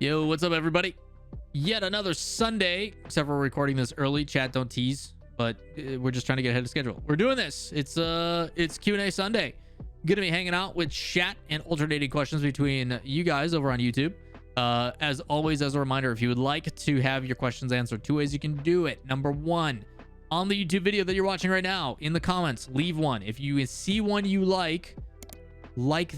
Yo, what's up, everybody? Yet another Sunday, except for we're recording this early. Chat, don't tease, but we're just trying to get ahead of schedule. We're doing this. It's Q&A Sunday. Gonna be hanging out with chat and alternating questions between you guys over on YouTube. As always, as a reminder, if you would like to have your questions answered, two ways you can do it. Number one, on the YouTube video that you're watching right now, in the comments, leave one. If you see one you like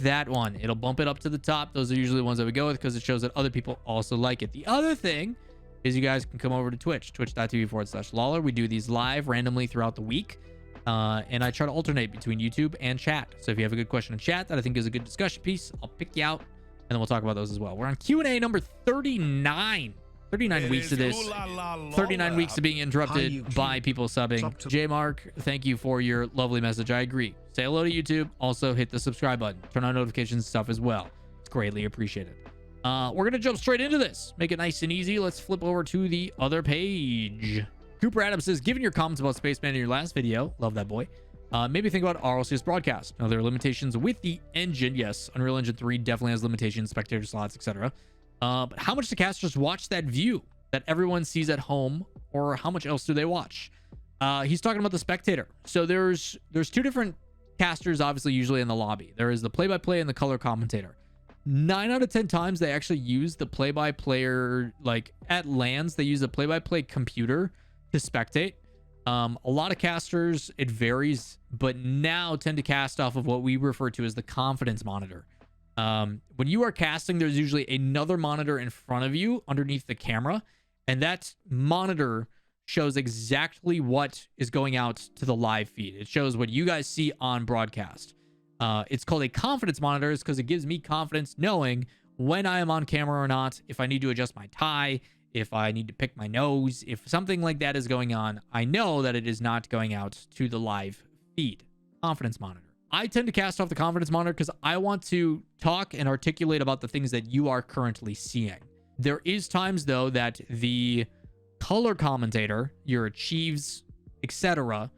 that one, it'll bump it up to the top. Those are usually the ones that we go with because it shows that other people also like it. The other thing is you guys can come over to Twitch, twitch.tv/Lawler. We do these live randomly throughout the week. And I try to alternate between YouTube and chat. So if you have a good question in chat that I think is a good discussion piece, I'll pick you out and then we'll talk about those as well. We're on Q&A number 39. 39 weeks of this. 39 weeks of being interrupted by people subbing. J Mark, thank you for your lovely message. I agree. Say hello to YouTube. Also hit the subscribe button. Turn on notifications and stuff as well. It's greatly appreciated. We're going to jump straight into this. Make it nice and easy. Let's flip over to the other page. Cooper Adams says, given your comments about Spaceman in your last video, love that boy, maybe think about RLCS broadcast. Now, there are limitations with the engine. Yes, Unreal Engine 3 definitely has limitations, spectator slots, etc. But how much do casters watch that view that everyone sees at home, or how much else do they watch? He's talking about the spectator. So there's two different casters, obviously, usually in the lobby. There is the play-by-play and the color commentator. 9 out of 10 times they actually use the play-by-player, like at LANs, they use a play-by-play computer to spectate. A lot of casters, it varies, but now tend to cast off of what we refer to as the confidence monitor. When you are casting, there's usually another monitor in front of you underneath the camera, and that monitor shows exactly what is going out to the live feed. It shows what you guys see on broadcast. It's called a confidence monitor because it gives me confidence knowing when I am on camera or not, if I need to adjust my tie, if I need to pick my nose, if something like that is going on, I know that it is not going out to the live feed. Confidence monitor. I tend to cast off the confidence monitor because I want to talk and articulate about the things that you are currently seeing. There is times, though, that the color commentator, your Chiefs, etc.,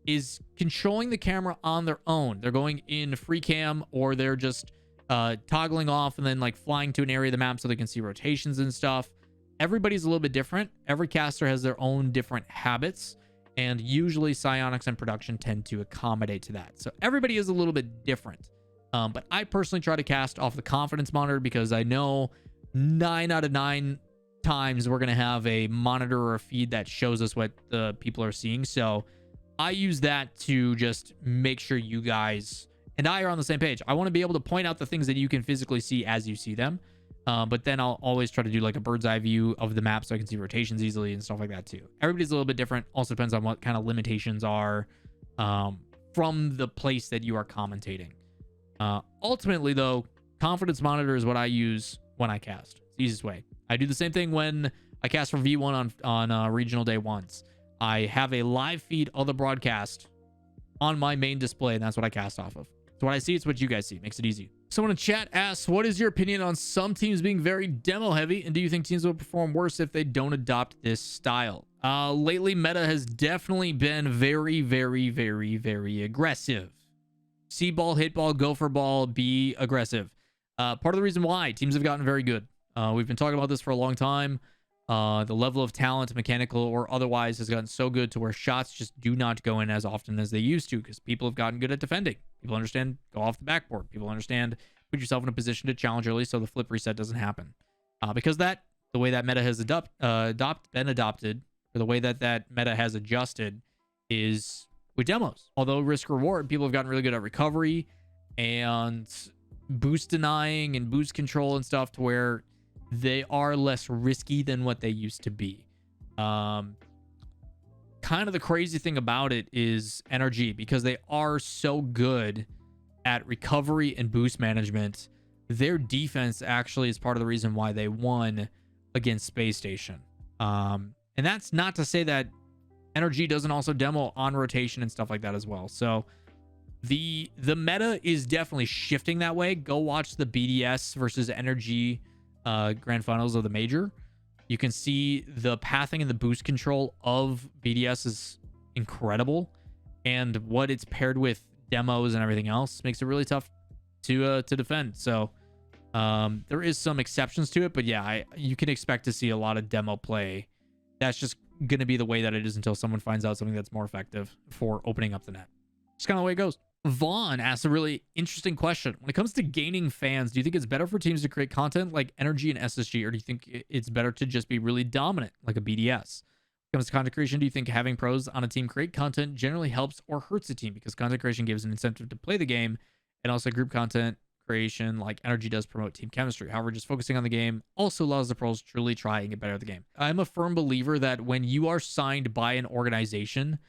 is controlling the camera on their own. They're going in free cam, or they're just toggling off and then like flying to an area of the map so they can see rotations and stuff. Everybody's a little bit different. Every caster has their own different habits, and usually psionics and production tend to accommodate to that. So everybody is a little bit different. But I personally try to cast off the confidence monitor because I know 9 out of 9 times we're going to have a monitor or a feed that shows us what the people are seeing. So I use that to just make sure you guys and I are on the same page. I want to be able to point out the things that you can physically see as you see them. But then I'll always try to do like a bird's eye view of the map so I can see rotations easily and stuff like that too. Everybody's a little bit different. Also depends on what kind of limitations are from the place that you are commentating. Ultimately, though, confidence monitor is what I use when I cast. It's the easiest way. I do the same thing when I cast for V1 on regional day ones. I have a live feed of the broadcast on my main display, and that's what I cast off of. So what I see, it's what you guys see. Makes it easy. Someone in chat asks, what is your opinion on some teams being very demo heavy, and do you think teams will perform worse if they don't adopt this style? Lately, meta has definitely been very, very, very, very aggressive. See ball, hit ball, go for ball, be aggressive. Part of the reason why teams have gotten very good. We've been talking about this for a long time. The level of talent, mechanical or otherwise, has gotten so good to where shots just do not go in as often as they used to because people have gotten good at defending. People understand go off the backboard. People understand put yourself in a position to challenge early so the flip reset doesn't happen. Because the way that meta has been adopted, or the way that meta has adjusted is with demos. Although risk reward, people have gotten really good at recovery and boost denying and boost control and stuff to where they are less risky than what they used to be. Kind of the crazy thing about it is NRG, because they are so good at recovery and boost management. Their defense actually is part of the reason why they won against Space Station. And that's not to say that NRG doesn't also demo on rotation and stuff like that as well. So the meta is definitely shifting that way. Go watch the BDS versus NRG grand finals of the major. You can see the pathing and the boost control of BDS is incredible, and what it's paired with demos and everything else makes it really tough to defend. So There is some exceptions to it, but yeah, you can expect to see a lot of demo play. That's just going to be the way that it is until someone finds out something that's more effective for opening up the net. Just kind of the way it goes. Vaughn asked a really interesting question. When it comes to gaining fans, do you think it's better for teams to create content like Energy and SSG, or do you think it's better to just be really dominant like a BDS? When it comes to content creation, do you think having pros on a team create content generally helps or hurts a team? Because content creation gives an incentive to play the game, and also group content creation like Energy does promote team chemistry. However, just focusing on the game also allows the pros to truly try and get better at the game. I'm a firm believer that when you are signed by an organization,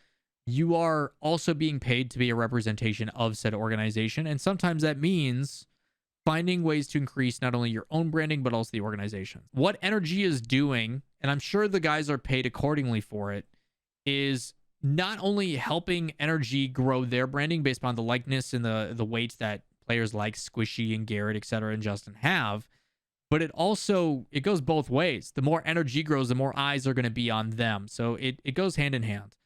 you are also being paid to be a representation of said organization. And sometimes that means finding ways to increase not only your own branding, but also the organization. What Energy is doing, and I'm sure the guys are paid accordingly for it, is not only helping Energy grow their branding based upon the likeness and the weight that players like Squishy and Garrett, etc., and Justin have, but it goes both ways. The more Energy grows, the more eyes are going to be on them. So it goes hand in hand.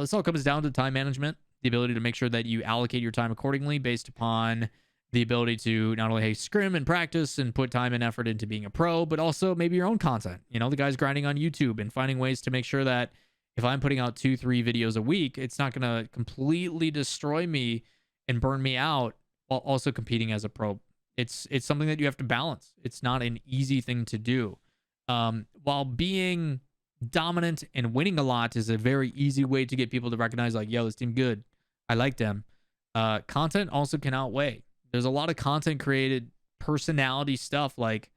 This all comes down to time management, the ability to make sure that you allocate your time accordingly based upon the ability to not only scrim and practice and put time and effort into being a pro, but also maybe your own content. You know, the guys grinding on YouTube and finding ways to make sure that if I'm putting out 2-3 videos a week, it's not going to completely destroy me and burn me out while also competing as a pro. It's something that you have to balance. It's not an easy thing to do. While being dominant and winning a lot is a very easy way to get people to recognize, like, yo, this team good, I like them. Content also can outweigh. There's a lot of content created personality stuff. Like,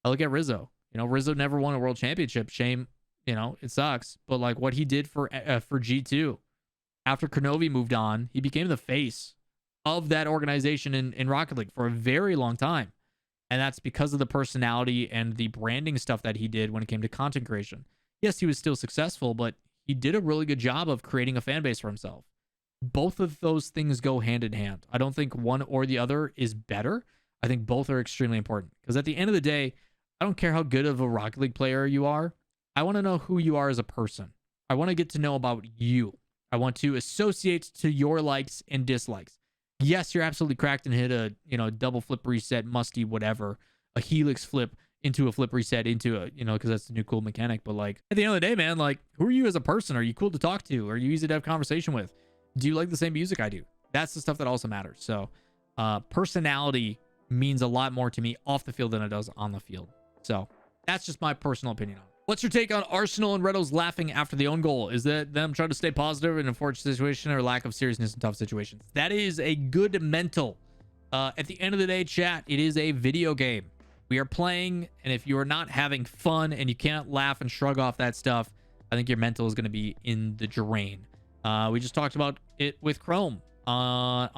I look at Rizzo. You know, Rizzo never won a world championship. Shame, you know, it sucks. But like what he did for G2 after Kronovi moved on, he became the face of that organization in Rocket League for a very long time. And that's because of the personality and the branding stuff that he did when it came to content creation. Yes, he was still successful, but he did a really good job of creating a fan base for himself. Both of those things go hand in hand. I don't think one or the other is better. I think both are extremely important, because at the end of the day, I don't care how good of a Rocket League player you are. I want to know who you are as a person. I want to get to know about you. I want to associate to your likes and dislikes. Yes, you're absolutely cracked and hit a, double flip reset, musty, whatever, a helix flip into a flip reset into a, because that's the new cool mechanic. But like at the end of the day, man, like, who are you as a person? Are you cool to talk to? Are you easy to have conversation with? Do you like the same music I do? That's the stuff that also matters. So personality means a lot more to me off the field than it does on the field. So that's just my personal opinion on it. What's your take on Arsenal and Redos laughing after the own goal? Is that them trying to stay positive in a fortunate situation, or lack of seriousness in tough situations? That is a good mental. At the end of the day, chat, it is a video game. We are playing, and if you are not having fun and you can't laugh and shrug off that stuff, I think your mental is going to be in the drain. We just talked about it with Chrome on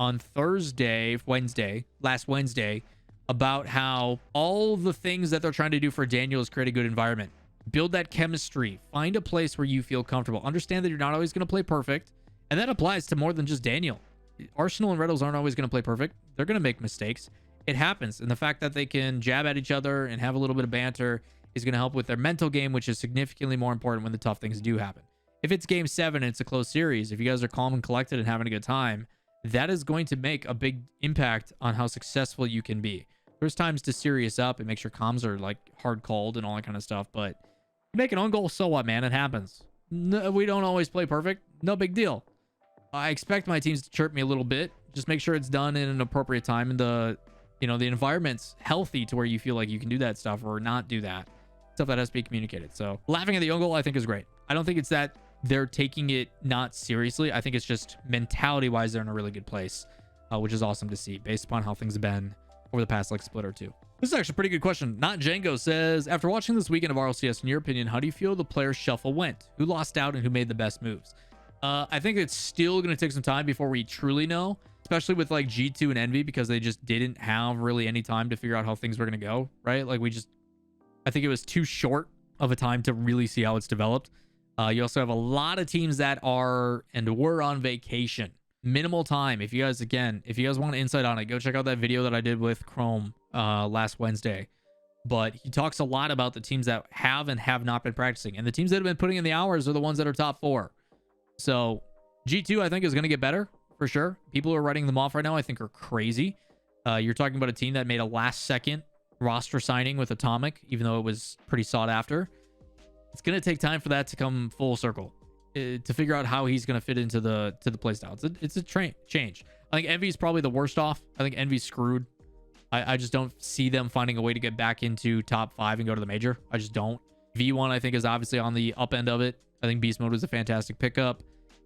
last Wednesday, about how all the things that they're trying to do for Daniel is create a good environment. Build that chemistry. Find a place where you feel comfortable. Understand that you're not always going to play perfect. And that applies to more than just Daniel. Arsenal and Redos aren't always going to play perfect. They're going to make mistakes. It happens. And the fact that they can jab at each other and have a little bit of banter is going to help with their mental game, which is significantly more important when the tough things do happen. If it's game 7 and it's a close series, if you guys are calm and collected and having a good time, that is going to make a big impact on how successful you can be. There's times to serious up and make sure comms are like hard called and all that kind of stuff, but make an own goal, so what, man? It happens. No, we don't always play perfect. No big deal. I expect my teams to chirp me a little bit. Just make sure it's done in an appropriate time, and the environment's healthy to where you feel like you can do that stuff or not do that. Stuff that has to be communicated. So laughing at the own goal, I think, is great. I don't think it's that they're taking it not seriously. I think it's just mentality-wise, they're in a really good place, which is awesome to see based upon how things have been over the past split or two. This is actually a pretty good question. Not Django says, after watching this weekend of RLCS, in your opinion, how do you feel the player shuffle went? Who lost out and who made the best moves? I think it's still going to take some time before we truly know, especially with like G2 and Envy, because they just didn't have really any time to figure out how things were going to go, right? Like I think it was too short of a time to really see how it's developed. You also have a lot of teams that are and were on vacation. Minimal time. If you guys want insight on it, go check out that video that I did with Chrome last Wednesday. But he talks a lot about the teams that have and have not been practicing, and the teams that have been putting in the hours are the ones that are top 4. So G2, I think, is going to get better for sure. People who are writing them off right now, I think, are crazy. You're talking about a team that made a last second roster signing with Atomic, even though it was pretty sought after. It's going to take time for that to come full circle, to figure out how he's going to fit into the playstyle. It's a change. I think Envy's probably the worst off. I think Envy's screwed. I just don't see them finding a way to get back into top 5 and go to the major. I just don't. V1, I think, is obviously on the up end of it. I think Beast Mode was a fantastic pickup.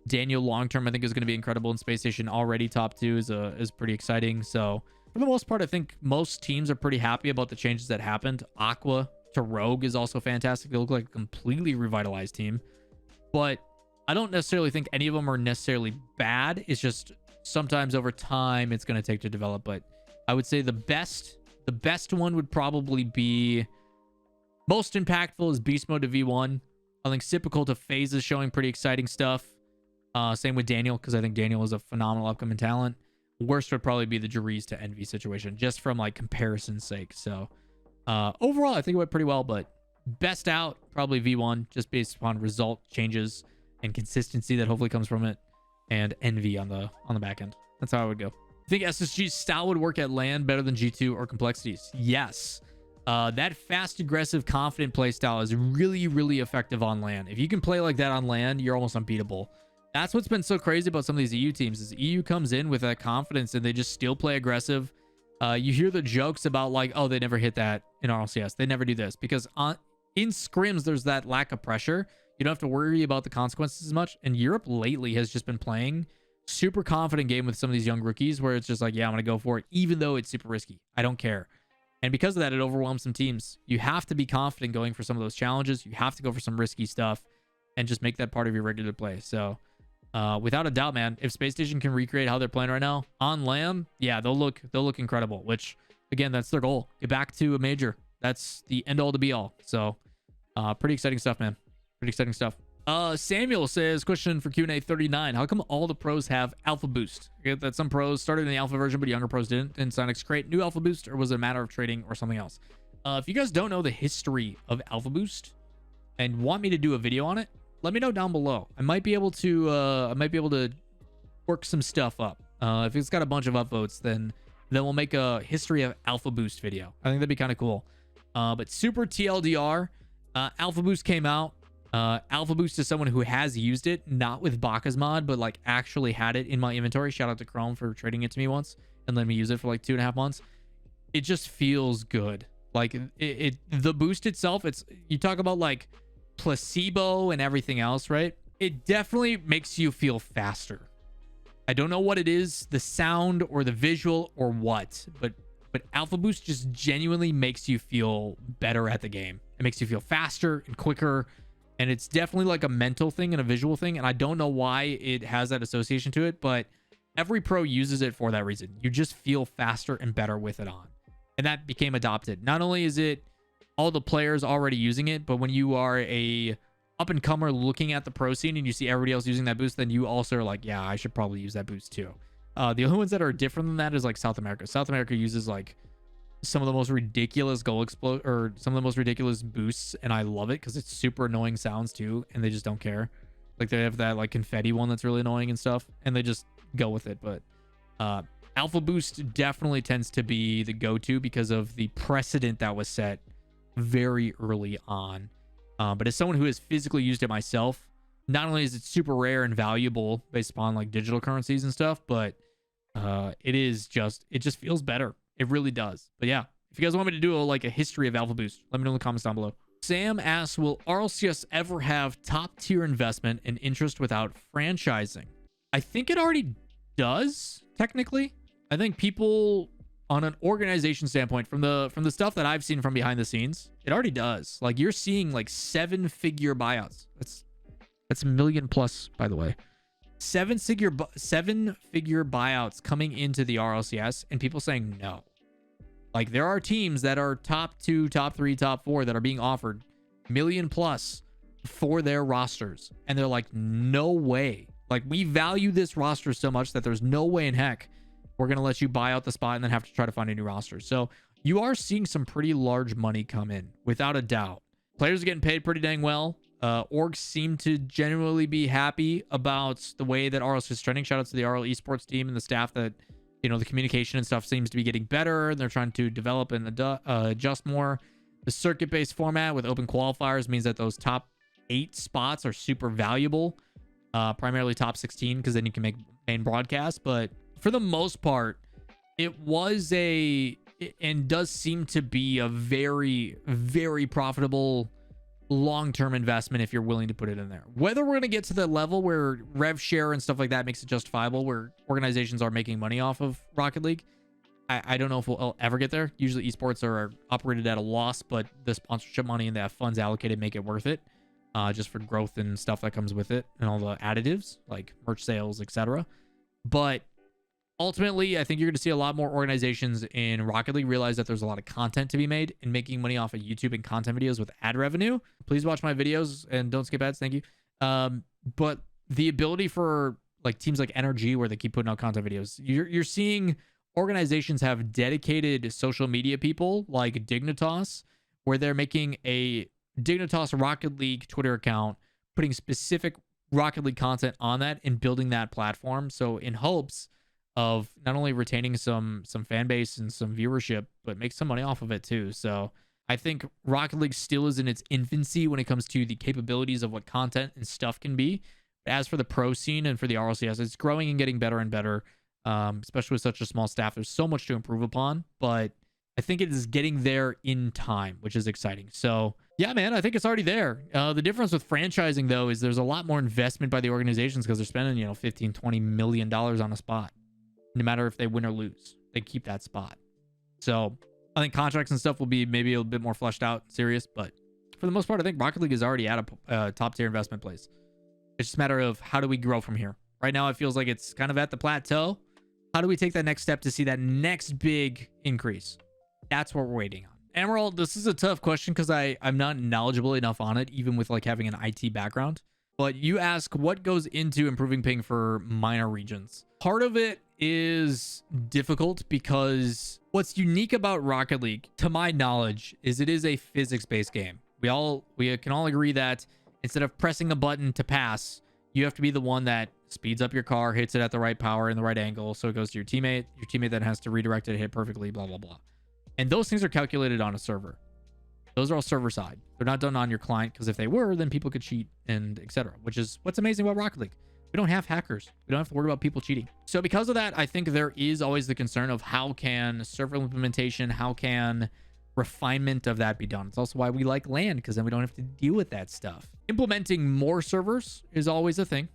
Daniel long-term, I think, is going to be incredible in Space Station. Already top 2 is pretty exciting. So for the most part, I think most teams are pretty happy about the changes that happened. Aqua to Rogue is also fantastic. They look like a completely revitalized team. But I don't necessarily think any of them are necessarily bad. It's just sometimes over time it's going to take to develop. But I would say the best one would probably be, most impactful is Beast Mode to V1. I think Cypical to FaZe is showing pretty exciting stuff. Same with Daniel, because I think Daniel is a phenomenal upcoming talent. Worst would probably be the Jariz to Envy situation, just from like comparison's sake. So overall, I think it went pretty well, but best out probably V1, just based upon result changes and consistency that hopefully comes from it, and Envy on the back end. That's how I would go. I think SSG's style would work at LAN better than G2 or complexities. Yes. That fast, aggressive, confident play style is really, really effective on LAN. If you can play like that on LAN, you're almost unbeatable. That's what's been so crazy about some of these EU teams, is EU comes in with that confidence and they just still play aggressive. You hear the jokes about like, oh, they never hit that in RLCS. They never do this because in scrims, there's that lack of pressure. You don't have to worry about the consequences as much. And Europe lately has just been playing super confident game with some of these young rookies where it's just like, yeah, I'm going to go for it, even though it's super risky. I don't care. And because of that, it overwhelms some teams. You have to be confident going for some of those challenges. You have to go for some risky stuff and just make that part of your regular play. So without a doubt, man, if Space Station can recreate how they're playing right now on LAN, yeah, they'll look incredible, which again, that's their goal. Get back to a major. That's the end all to be all. So pretty exciting stuff, man. Pretty exciting stuff. Samuel says, question for Q&A 39. How come all the pros have Alphaboost? I get that some pros started in the alpha version, but younger pros didn't. Didn't Sonics create new Alphaboost, or was it a matter of trading or something else? If you guys don't know the history of Alphaboost and want me to do a video on it, let me know down below. I might be able to work some stuff up. If it's got a bunch of upvotes, then we'll make a history of Alphaboost video. I think that'd be kind of cool. But super TLDR, Alphaboost came out. Alphaboost is someone who has used it, not with Baka's mod, but like actually had it in my inventory. Shout out to Chrome for trading it to me once and letting me use it for like 2.5 months. It just feels good. Like the boost itself, you talk about like placebo and everything else, right? It definitely makes you feel faster. I don't know what it is, the sound or the visual or what, but Alphaboost just genuinely makes you feel better at the game. It makes you feel faster and quicker. And it's definitely like a mental thing and a visual thing. And I don't know why it has that association to it, but every pro uses it for that reason. You just feel faster and better with it on. And that became adopted. Not only is it all the players already using it, but when you are a up-and-comer looking at the pro scene and you see everybody else using that boost, then you also are like, yeah, I should probably use that boost too. The only ones that are different than that is like South America. South America uses like some of the most ridiculous goal explode or some of the most ridiculous boosts, and I love it because it's super annoying sounds too, and they just don't care. Like they have that like confetti one that's really annoying and stuff, and they just go with it. But Alphaboost definitely tends to be the go-to because of the precedent that was set very early on. But as someone who has physically used it myself, not only is it super rare and valuable based upon like digital currencies and stuff, but it just feels better. It really does. But yeah, if you guys want me to do a history of Alphaboost, let me know in the comments down below. Sam asks, will RLCS ever have top tier investment and interest without franchising? I think it already does, technically. I think people on an organization standpoint, from the stuff that I've seen from behind the scenes, it already does. Like you're seeing like 7-figure buyouts. That's $1 million plus, by the way. 7-figure buyouts coming into the RLCS and people saying no. Like there are teams that are top 2, top 3, top 4 that are being offered $1 million plus for their rosters. And they're like, no way. Like we value this roster so much that there's no way in heck we're going to let you buy out the spot and then have to try to find a new roster. So you are seeing some pretty large money come in without a doubt. Players are getting paid pretty dang well. Orgs seem to genuinely be happy about the way that RLCS is trending. Shout out to the RL esports team and the staff that You know, the communication and stuff seems to be getting better. They're trying to develop and adjust more. The circuit-based format with open qualifiers means that those top 8 spots are super valuable. Primarily top 16, because then you can make main broadcast. But for the most part, it was and does seem to be a very, very profitable long-term investment if you're willing to put it in there. Whether we're going to get to the level where rev share and stuff like that makes it justifiable, where organizations are making money off of Rocket League, I don't know if we'll ever get there. Usually esports are operated at a loss, but the sponsorship money and the funds allocated make it worth it, just for growth and stuff that comes with it and all the additives like merch sales, etc. But ultimately, I think you're going to see a lot more organizations in Rocket League realize that there's a lot of content to be made and making money off of YouTube and content videos with ad revenue. Please watch my videos and don't skip ads. Thank you. But the ability for like teams like NRG, where they keep putting out content videos, you're seeing organizations have dedicated social media people like Dignitas, where they're making a Dignitas Rocket League Twitter account, putting specific Rocket League content on that and building that platform. So in hopes of not only retaining some fan base and some viewership, but make some money off of it too. So I think Rocket League still is in its infancy when it comes to the capabilities of what content and stuff can be. As for the pro scene and for the RLCS, it's growing and getting better and better, especially with such a small staff. There's so much to improve upon, but I think it is getting there in time, which is exciting. So yeah, man, I think it's already there. The difference with franchising, though, is there's a lot more investment by the organizations because they're spending, $15-20 million on a spot. No matter if they win or lose, they keep that spot. So I think contracts and stuff will be maybe a bit more fleshed out, serious. But for the most part, I think Rocket League is already at a top tier investment place. It's just a matter of how do we grow from here. Right now, it feels like it's kind of at the plateau. How do we take that next step to see that next big increase? That's what we're waiting on. Emerald, this is a tough question because I'm not knowledgeable enough on it, even with like having an IT background. But you ask what goes into improving ping for minor regions. Part of it is difficult because what's unique about Rocket League, to my knowledge, is it is a physics-based game. We can all agree that instead of pressing a button to pass, you have to be the one that speeds up your car, hits it at the right power and the right angle, so it goes to your teammate then has to redirect it, hit perfectly, blah, blah, blah. And those things are calculated on a server. Those are all server side. They're not done on your client, because if they were, then people could cheat and etc. Which is what's amazing about Rocket League. We don't have hackers. We don't have to worry about people cheating. So because of that, I think there is always the concern of how can server implementation, how can refinement of that be done. It's also why we like LAN, because then we don't have to deal with that stuff. Implementing more servers is always a thing.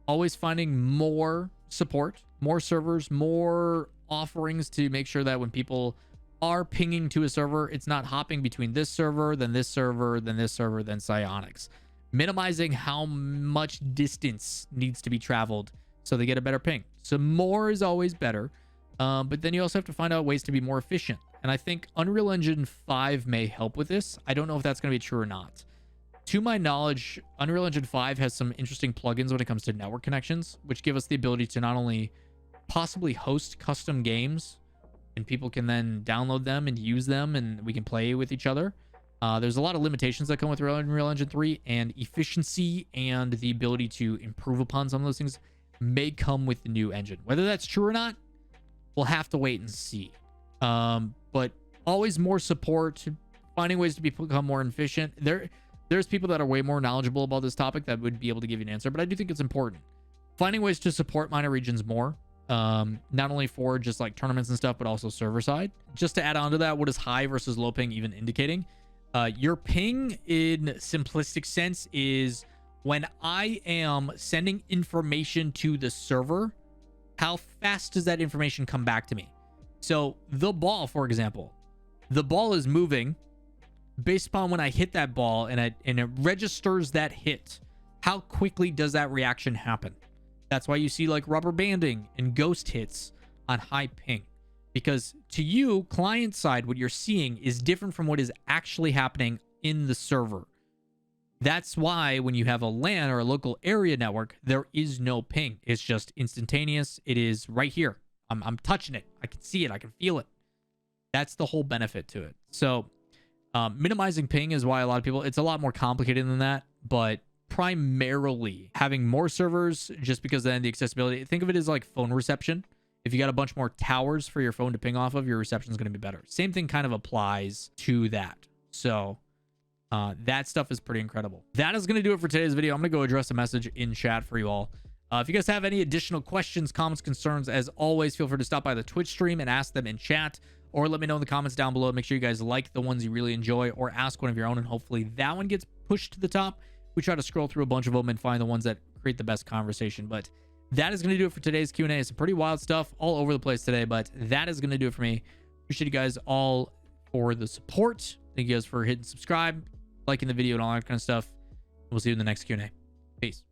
Always finding more support, more servers, more offerings to make sure that when people are pinging to a server, it's not hopping between this server, then this server, then this server, then Psyonix. Minimizing how much distance needs to be traveled so they get a better ping. So more is always better, but then you also have to find out ways to be more efficient. And I think Unreal Engine 5 may help with this. I don't know if that's going to be true or not. To my knowledge, Unreal Engine 5 has some interesting plugins when it comes to network connections, which give us the ability to not only possibly host custom games, and people can then download them and use them, and we can play with each other. There's a lot of limitations that come with Unreal Engine 3, and efficiency and the ability to improve upon some of those things may come with the new engine. Whether that's true or not, we'll have to wait and see. But always more support, finding ways to become more efficient. There's people that are way more knowledgeable about this topic that would be able to give you an answer, but I do think it's important. Finding ways to support minor regions more. Not only for just like tournaments and stuff, but also server side. Just to add on to that, what is high versus low ping even indicating? Your ping in simplistic sense is when I am sending information to the server, how fast does that information come back to me? So the ball, for example, the ball is moving based upon when I hit that ball and it registers that hit. How quickly does that reaction happen? That's why you see like rubber banding and ghost hits on high ping. Because to you, client side, what you're seeing is different from what is actually happening in the server. That's why when you have a LAN or a local area network, there is no ping. It's just instantaneous. It is right here. I'm touching it. I can see it. I can feel it. That's the whole benefit to it. So minimizing ping is why a lot of people, it's a lot more complicated than that, but primarily having more servers, just because then the accessibility, think of it as like phone reception. If you got a bunch more towers for your phone to ping off of, your reception is going to be better. Same thing kind of applies to that. So that stuff is pretty incredible. That is going to do it for today's video. I'm going to go address a message in chat for you all. If you guys have any additional questions, comments, concerns, as always, feel free to stop by the Twitch stream and ask them in chat, or let me know in the comments down below. Make sure you guys like the ones you really enjoy, or ask one of your own, and hopefully that one gets pushed to the top. We try to scroll through a bunch of them and find the ones that create the best conversation. But that is going to do it for today's Q&A. It's some pretty wild stuff all over the place today, but that is going to do it for me. Appreciate you guys all for the support. Thank you guys for hitting subscribe, liking the video, and all that kind of stuff. We'll see you in the next Q&A. Peace.